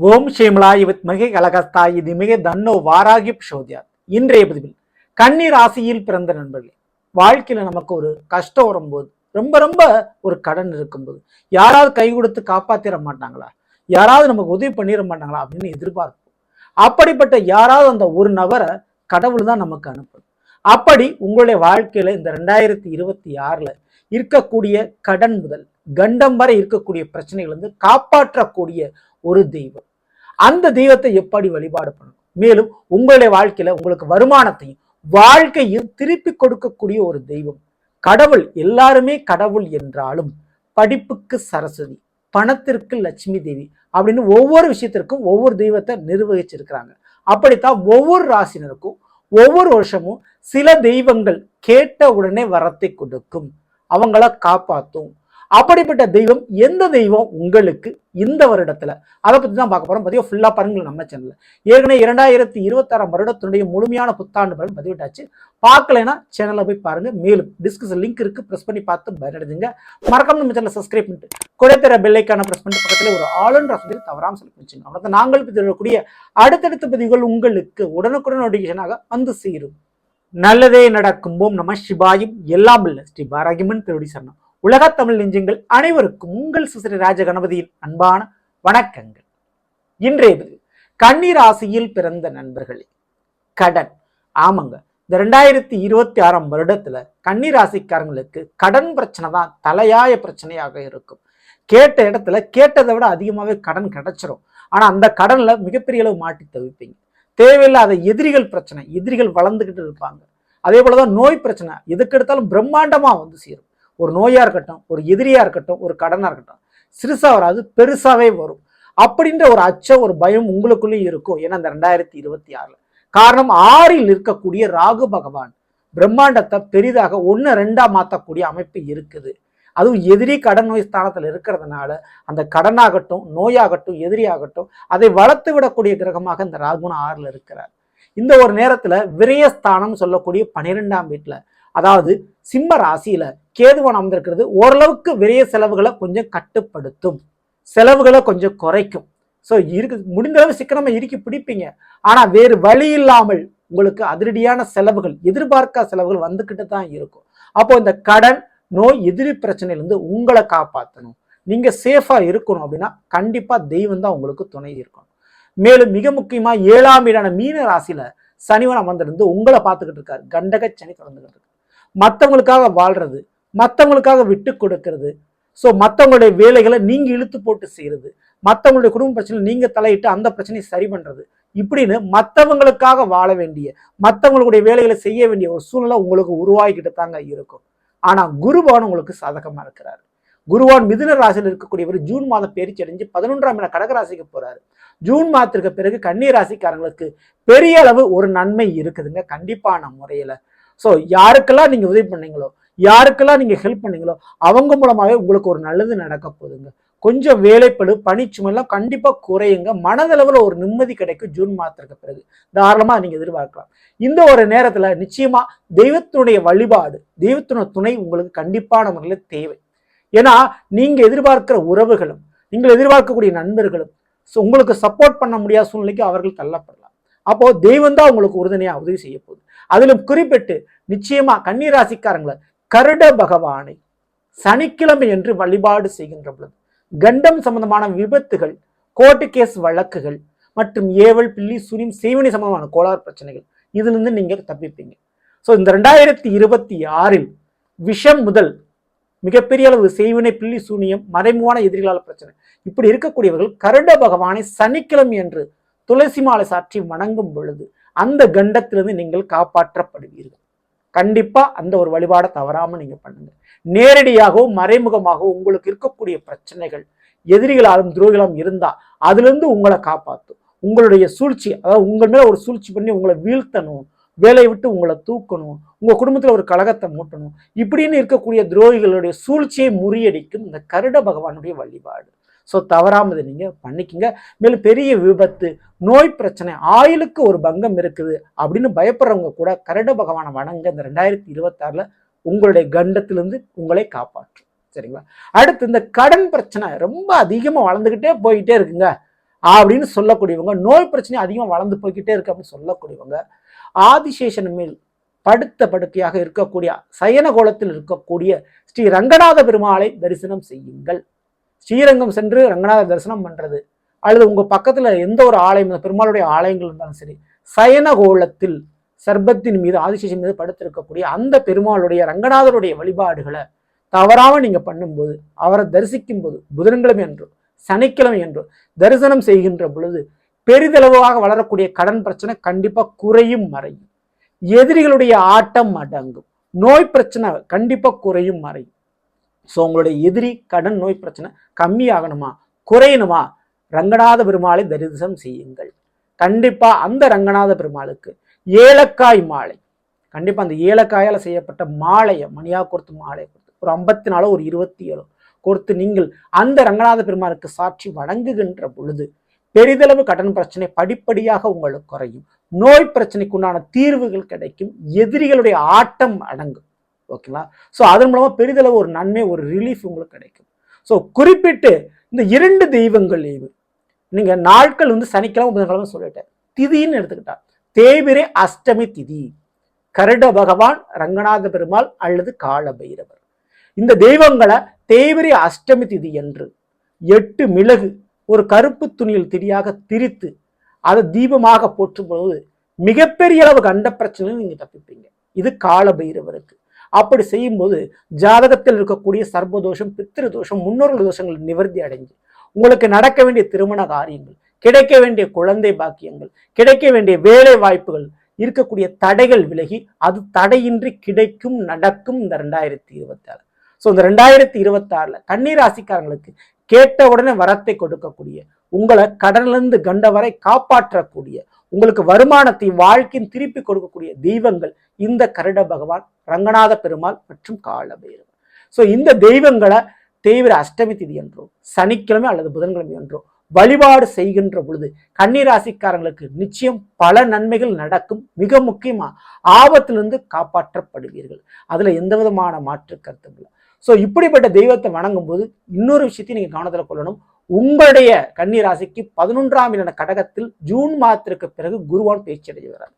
ஓம் ஷேமலாய் வித்மகே கலகஸ்தாய் திமிகே தன்னோ வாராகி பிரசோதியாத். இன்றைய பதிவில் கன்னி ராசியில் பிறந்த நண்பர்களே, வாழ்க்கையில நமக்கு ஒரு கஷ்டம் வரும்போது, ரொம்ப ரொம்ப ஒரு கடன் இருக்கும்போது, யாராவது கை கொடுத்து காப்பாத்திட மாட்டாங்களா, யாராவது நமக்கு உதவி பண்ணிட மாட்டாங்களா அப்படின்னு எதிர்பார்ப்போம். அப்படிப்பட்ட யாராவது அந்த ஒரு நபரை கடவுள் தான் நமக்கு அனுப்புது. அப்படி உங்களுடைய வாழ்க்கையில இந்த 2026 இருக்கக்கூடிய கடன் முதல் கண்டம் வரை இருக்கக்கூடிய பிரச்சனைகள் வந்து காப்பாற்றக்கூடிய ஒரு தெய்வம். அந்த தெய்வத்தை எப்படி வழிபாடு பண்ணணும், மேலும் உங்களுடைய வாழ்க்கையில உங்களுக்கு வருமானத்தையும் வாழ்க்கையும் திருப்பி கொடுக்கக்கூடிய ஒரு தெய்வம். கடவுள் எல்லாருமே கடவுள் என்றாலும் படிப்புக்கு சரஸ்வதி, பணத்திற்கு லட்சுமி தேவி அப்படின்னு ஒவ்வொரு விஷயத்திற்கும் ஒவ்வொரு தெய்வத்தை நிர்வகிச்சிருக்கிறாங்க. அப்படித்தான் ஒவ்வொரு ராசினருக்கும் ஒவ்வொரு வருஷமும் சில தெய்வங்கள் கேட்ட உடனே வரத்தை கொடுக்கும், அவங்கள காப்பாற்றும். அப்படிப்பட்ட தெய்வம் எந்த தெய்வம் உங்களுக்கு இந்த வருடத்துல, அதை பத்தி தான் பார்க்க போறோம். பதிவு ஃபுல்லா பாருங்க நம்ம சேனல்ல. ஏற்கனவே 2026 வருடத்தினுடைய முழுமையான புத்தாண்டு பலன் பதிவிட்டாச்சு. பார்க்கலைன்னா சேனல்ல போய் பாருங்க. மேலும் டிஸ்கிரிப்ஷன் லிங்க் இருக்கு, பிரஸ் பண்ணி பார்த்து பயனடைஞ்சுங்க. மறக்காம நம்ம சேனலை சப்ஸ்கிரைப் பண்ணிட்டு குறைத்தர பெல்லைக்கான பிரஸ் பண்ணிட்டு பக்கத்துல ஒரு ஆளுன்ற சொல்லி தவறாம சொல்லி வச்சுங்க. அவரது நாங்கள் பதிவிடக்கூடிய அடுத்தடுத்த பதிவுகள் உங்களுக்கு உடனுக்குடன் நோட்டிபிகேஷனாக வந்து சேரும். நல்லதே நடக்கும். ஓம் நம சிவாயும். எல்லாம் இல்லை ஸ்ரீ பாராகிமன் திருடி சரணம். உலக தமிழ் நெஞ்சங்கள் அனைவருக்கும் உங்கள் சுசரி ராஜ கணபதியின் அன்பான வணக்கங்கள். இன்றைய கன்னி ராசியில் பிறந்த நண்பர்களே, கடன். ஆமாங்க, இந்த 2026 வருடத்துல கன்னி ராசிக்காரங்களுக்கு கடன் பிரச்சனை தான் தலையாய பிரச்சனையாக இருக்கும். கேட்ட இடத்துல கேட்டதை விட அதிகமாகவே கடன் கிடைச்சிரும். ஆனா அந்த கடன்ல மிகப்பெரிய அளவு மாட்டி தவிப்பீங்க. தேவையில்லாத எதிரிகள் பிரச்சனை, எதிரிகள் வளர்ந்துகிட்டு இருப்பாங்க. அதே போலதான் நோய் பிரச்சனை எதுக்கு எடுத்தாலும் பிரம்மாண்டமா வந்து சேரும். ஒரு நோயா இருக்கட்டும், ஒரு எதிரியா இருக்கட்டும், ஒரு கடனா இருக்கட்டும், சிறுசா வராது, பெருசாவே வரும். அப்படின்ற ஒரு அச்சம், ஒரு பயம் உங்களுக்குள்ளேயும் இருக்கும். ஏன்னா இந்த 2026 காரணம் 6ல் இருக்கக்கூடிய ராகு பகவான் பிரம்மாண்டத்தை பெரிதாக 1-2 மாற்றக்கூடிய அமைப்பு இருக்குது. அதுவும் எதிரி கடன் நோய் ஸ்தானத்தில் இருக்கிறதுனால அந்த கடனாகட்டும், நோயாகட்டும், எதிரியாகட்டும் அதை வளர்த்து விடக்கூடிய கிரகமாக இந்த ராகுன 6ல் இருக்கிறார். இந்த ஒரு நேரத்துல விரயஸ்தானம் சொல்லக்கூடிய 12ஆம் வீட்டுல, அதாவது சிம்ம ராசியில கேதுவன் அமர்ந்திருக்கிறது ஓரளவுக்கு விரைய செலவுகளை கொஞ்சம் கட்டுப்படுத்தும், செலவுகளை கொஞ்சம் குறைக்கும். ஸோ முடிந்த அளவு சிக்கனமா இறுக்கி பிடிப்பீங்க. ஆனா வேறு வழி இல்லாமல் உங்களுக்கு அதிரடியான செலவுகள், எதிர்பார்க்காத செலவுகள் வந்துகிட்டு தான் இருக்கும். அப்போ இந்த கடன், நோய், எதிரி பிரச்சனையிலிருந்து உங்களை காப்பாற்றணும், நீங்க சேஃபா இருக்கணும் அப்படின்னா கண்டிப்பா தெய்வம் தான் உங்களுக்கு துணை இருக்கணும். மேலும் மிக முக்கியமா 7ஆம் வீடான மீன ராசியில சனிவன் அமர்ந்திருந்து உங்களை பார்த்துக்கிட்டு இருக்காரு. கண்டக சனி தொடர்ந்துகிட்டு இருக்கு. மற்றவங்களுக்காக வாழ்றது, மற்றவங்களுக்காக விட்டு கொடுக்கறது, ஸோ மற்றவங்களுடைய வேலைகளை நீங்க இழுத்து போட்டு செய்யறது, மற்றவங்களுடைய குடும்ப பிரச்சனை நீங்க தலையிட்டு அந்த பிரச்சனையை சரி பண்றது, இப்படின்னு மற்றவங்களுக்காக வாழ வேண்டிய, மற்றவங்களுடைய வேலைகளை செய்ய வேண்டிய ஒரு சூழ்நிலை உங்களுக்கு உருவாகிக்கிட்டு தாங்க இருக்கும். ஆனா குருபவன் உங்களுக்கு சாதகமா இருக்கிறாரு. குருவான் மிதுன ராசியில் இருக்கக்கூடியவர் ஜூன் மாதம் பயிற்சி அடைஞ்சு 11ஆம் இடம் கடகராசிக்கு போறாரு. ஜூன் மாதத்திற்கு பிறகு கன்னி ராசிக்காரங்களுக்கு பெரிய அளவு ஒரு நன்மை இருக்குதுங்க கண்டிப்பான முறையில. ஸோ யாருக்கெல்லாம் நீங்க உதவி பண்ணீங்களோ, யாருக்கெல்லாம் நீங்க ஹெல்ப் பண்ணீங்களோ அவங்க மூலமாவே உங்களுக்கு ஒரு நல்லது நடக்க போகுதுங்க. கொஞ்சம் வேலைப்படு, பணிச்சுமெல்லாம் கண்டிப்பா குறையுங்க. மனதளவில் ஒரு நிம்மதி கிடைக்கும். ஜூன் மாதத்திற்கு பிறகு தாராளமா நீங்க எதிர்பார்க்கலாம். இந்த ஒரு நேரத்துல நிச்சயமா தெய்வத்தினுடைய வழிபாடு, தெய்வத்தினுடைய துணை உங்களுக்கு கண்டிப்பான முறையில் தேவை. ஏன்னா நீங்க எதிர்பார்க்கிற உறவுகளும், நீங்கள் எதிர்பார்க்கக்கூடிய நண்பர்களும் உங்களுக்கு சப்போர்ட் பண்ண முடியாத சூழ்நிலைக்கு அவர்கள் தள்ளப்படலாம். அப்போ தெய்வம் தான் உங்களுக்கு உறுதுணையா உதவி செய்ய போகுது. அதிலும் குறிப்பிட்டு நிச்சயமா கன்னி ராசிக்காரங்களை கருட பகவானை சனிக்கிழமை என்று வழிபாடு செய்கின்ற பொழுது கண்டம் சம்பந்தமான விபத்துகள், கோர்ட்டு கேஸ் வழக்குகள் மற்றும் ஏவல், பில்லி, சூனியம், செய்வினை சம்பந்தமான கோளாறு பிரச்சனைகள் இதுல இருந்து நீங்க தப்பிப்பீங்க. ஸோ இந்த 2026 விஷம் முதல் மிகப்பெரிய அளவு செய்வினை, பில்லி, சூனியம், மறைமுகமான எதிரிகளால் பிரச்சனை இப்படி இருக்கக்கூடியவர்கள் கருட பகவானை சனிக்கிழமை என்று துளசி மாலை சாற்றி வணங்கும் பொழுது அந்த கண்டத்திலிருந்து நீங்கள் காப்பாற்றப்படுவீர்கள். கண்டிப்பா அந்த ஒரு வழிபாடை தவறாம நீங்க பண்ணுங்க. நேரடியாகவும் மறைமுகமாகவும் உங்களுக்கு இருக்கக்கூடிய பிரச்சனைகள், எதிரிகளாலும் துரோகிகளும் இருந்தா அதுல இருந்து உங்களை காப்பாற்றும். உங்களுடைய சூழ்ச்சி, அதாவது உங்கள் மேல ஒரு சூழ்ச்சி பண்ணி உங்களை வீழ்த்தணும், வேலையை விட்டு உங்களை தூக்கணும், உங்க குடும்பத்துல ஒரு கலகத்தை மூட்டணும், இப்படின்னு இருக்கக்கூடிய துரோகிகளுடைய சூழ்ச்சியை முறியடிக்கும் இந்த கருட பகவானுடைய வழிபாடு. ஸோ தவறாமது நீங்க பண்ணிக்கங்க. மேலும் பெரிய விபத்து, நோய் பிரச்சனை, ஆயுளுக்கு ஒரு பங்கம் இருக்குது அப்படின்னு பயப்படுறவங்க கூட கருட பகவானை வணங்க இந்த 2026 உங்களுடைய கண்டத்திலிருந்து உங்களை காப்பாற்றும். சரிங்களா? அடுத்து இந்த கடன் பிரச்சனை ரொம்ப அதிகமா வளர்ந்துகிட்டே போயிட்டே இருக்குங்க. அப்படின்னு சொல்லக்கூடியவங்க, நோய் பிரச்சனை அதிகமாக வளர்ந்து போய்கிட்டே இருக்கு அப்படின்னு சொல்லக்கூடியவங்க, ஆதிசேஷன் மேல் படுத்த படுக்கையாக இருக்கக்கூடிய சயன கோலத்தில் இருக்கக்கூடிய ஸ்ரீ ரங்கநாத பெருமாளை தரிசனம் செய்யுங்கள். ஸ்ரீரங்கம் சென்று ரங்கநாத தரிசனம் பண்றது அல்லது உங்க பக்கத்துல எந்த ஒரு ஆலயம், பெருமாளுடைய ஆலயங்கள் இருந்தாலும் சரி, சயன கோலத்தில் சர்பத்தின் மீது ஆதிசேஷன் மீது படுத்திருக்கக்கூடிய அந்த பெருமாளுடைய ரங்கநாதருடைய வழிபாடுகளை தவறாம நீங்க பண்ணும்போது, அவரை தரிசிக்கும் போது, புதன்கிழமை என்று சனிக்கிழமை என்று தரிசனம் செய்கின்ற பொழுது பெரிதளவாக வளரக்கூடிய கடன் பிரச்சனை கண்டிப்பா குறையும் மறையும். எதிரிகளுடைய ஆட்டம் அடங்கும். நோய் பிரச்சனை கண்டிப்பா குறையும் மறையும். ஸோ உங்களுடைய எதிரி கடன் நோய் பிரச்சனை கம்மியாகணுமா, குறையணுமா, ரங்கநாத பெருமாளை தரிசனம் செய்யுங்கள். கண்டிப்பா அந்த ரங்கநாத பெருமாளுக்கு ஏலக்காய் மாலை, கண்டிப்பா அந்த ஏலக்காயால செய்யப்பட்ட மாலையை மணியா கொடுத்து மாலை கொடுத்து ஒரு 54 ஒரு 27 கொடுத்து நீங்கள் அந்த ரங்கநாத பெருமாளுக்கு சாட்சி வணங்குகின்ற பொழுது பெரிதளவு கடன் பிரச்சனை படிப்படியாக உங்களுக்கு குறையும். நோய் பிரச்சனைக்கு உண்டான தீர்வுகள் கிடைக்கும். எதிரிகளுடைய ஆட்டம் அடங்கும். ஓகேங்களா? ஸோ அதன் மூலமா பெரிதளவு ஒரு நன்மை, ஒரு ரிலீஃப் உங்களுக்கு கிடைக்கும். ஸோ குறிப்பிட்டு இந்த 2 தெய்வங்களையும் நீங்க நாட்கள் சனிக்கிழமை புதன்கிழமை சொல்லிட்டேன். திதின்னு எடுத்துக்கிட்டா தேய்பிரை அஷ்டமி திதி, கருட பகவான், ரங்கநாத பெருமாள் அல்லது கால பைரவர், இந்த தெய்வங்களை தேய்பிரை அஷ்டமி திதி என்று 8 மிளகு ஒரு கருப்பு துணியில் திரியாக திரித்து அதை தீபமாக போற்றும் பொழுது மிகப்பெரிய அளவு கண்ட பிரச்சனையும் நீங்க தப்பிப்பீங்க. இது கால பைரவருக்கு. அப்படி செய்யும்போது ஜாதகத்தில் இருக்கக்கூடிய சர்வதோஷம், பித்திரு தோஷம், முன்னோர்கள் தோஷங்கள் நிவர்த்தி அடைஞ்சு உங்களுக்கு நடக்க வேண்டிய திருமண காரியங்கள், கிடைக்க வேண்டிய குழந்தை பாக்கியங்கள், கிடைக்க வேண்டிய வேலை வாய்ப்புகள், இருக்கக்கூடிய தடைகள் விலகி அது தடையின்றி கிடைக்கும், நடக்கும் இந்த 2026. ஸோ இந்த 2026 கன்னிராசிக்காரங்களுக்கு கேட்ட உடனே வரத்தை கொடுக்கக்கூடிய, உங்களை கடனிலிருந்து கண்ட வரை காப்பாற்றக்கூடிய, உங்களுக்கு வருமானத்தை வாழ்க்கையின் திருப்பி கொடுக்கக்கூடிய தெய்வங்கள் இந்த கருட பகவான், ரங்கநாத பெருமாள் மற்றும் கால பைரவர். ஸோ இந்த தெய்வங்களை தேய்பிரை அஷ்டமி திதி என்றோ சனிக்கிழமை அல்லது புதன்கிழமை என்றோ வழிபாடு செய்கின்ற பொழுது கன்னிராசிக்காரங்களுக்கு நிச்சயம் பல நன்மைகள் நடக்கும். மிக முக்கியமா ஆபத்திலிருந்து காப்பாற்றப்படுவீர்கள். அதுல எந்த விதமான மாற்று கருத்தும் இல்லை. ஸோ இப்படிப்பட்ட தெய்வத்தை வணங்கும் போது இன்னொரு விஷயத்தையும் நீங்க கவனத்தில் கொள்ளணும். உங்களுடைய கன்னிராசிக்கு 11ஆம் இட கடகத்தில் ஜூன் மாதத்திற்கு பிறகு குருவான் பேச்சு அடைகிறார்.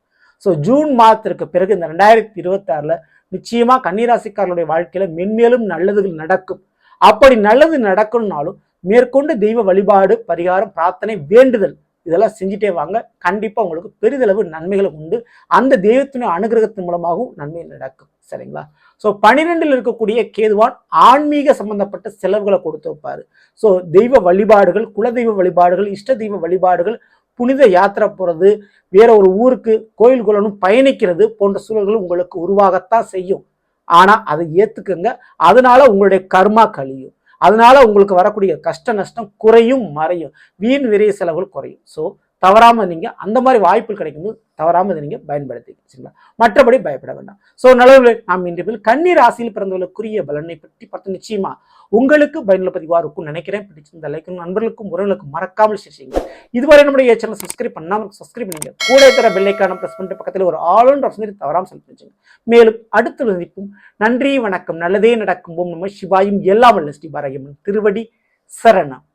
ஸோ ஜூன் மாதத்திற்கு பிறகு இந்த 2026 நிச்சயமா கன்னிராசிக்காரர்களுடைய வாழ்க்கையில மென்மேலும் நல்லதுகள் நடக்கும். அப்படி நல்லது நடக்கணும்னாலும் மேற்கொண்டு தெய்வ வழிபாடு, பரிகாரம், பிரார்த்தனை, வேண்டுதல் இதெல்லாம் செஞ்சுட்டே வாங்க. கண்டிப்பா உங்களுக்கு பெரிதளவு நன்மைகளும் உண்டு. அந்த தெய்வத்தினுடைய அனுகிரகத்தின் மூலமாகவும் நன்மை நடக்கும். சரிங்களா? ஸோ 12ல் இருக்கக்கூடிய கேதுவான் ஆன்மீக சம்பந்தப்பட்ட செலவுகளை கொடுத்து வைப்பாரு. ஸோ தெய்வ வழிபாடுகள், குலதெய்வ வழிபாடுகள், இஷ்ட தெய்வ வழிபாடுகள், புனித யாத்திரை போறது, வேற ஒரு ஊருக்கு கோயில் குளனும் பயணிக்கிறது போன்ற சூழல்கள் உங்களுக்கு உருவாகத்தான் செய்யும். ஆனா அதை ஏத்துக்குங்க. அதனால உங்களுடைய கர்மா கழியும். அதனால உங்களுக்கு வரக்கூடிய கஷ்ட நஷ்டம் குறையும், மறையும், வீண் விரைய செலவுகள் குறையும். ஸோ தவறாம நீங்க அந்த மாதிரி வாய்ப்புகள் கிடைக்கும்போது தவறாம இதை நீங்க பயன்படுத்திக்கலாம். மற்றபடி பயப்பட வேண்டாம். ஸோ நல்லவர்களே, நாம் இன்று கன்னி ராசியில் பிறந்தவர்களுக்குரிய பலனை பற்றி பார்த்து நிச்சயமா உங்களுக்கு பயனுள்ள பதிவாக இருக்கும் நினைக்கிறேன். பிடிச்சிருந்த லைக்கும் நண்பர்களுக்கும் உறவுகளுக்கும் மறக்காமல் ஷேர் செய்யுங்க. இதுவரை நம்முடைய சேனல் சப்ஸ்கிரைப் பண்ணாமல் சப்ஸ்கிரைப் பண்ணுங்க. கூட இருக்கிற பெல் ஐக்கான பிரஸ் பண்ணிட்டு பக்கத்தில் ஒரு ஆல் ஆப்ஷன் தவறாமல் செலுத்தி வச்சுங்க. மேலும் அடுத்த சந்திப்போம். நன்றி, வணக்கம். நல்லதே நடக்கும். ஓம் நம சிவாயும். எல்லாம் வல்ல ஸ்ரீ பாரகியம்மன் திருவடி சரணம்.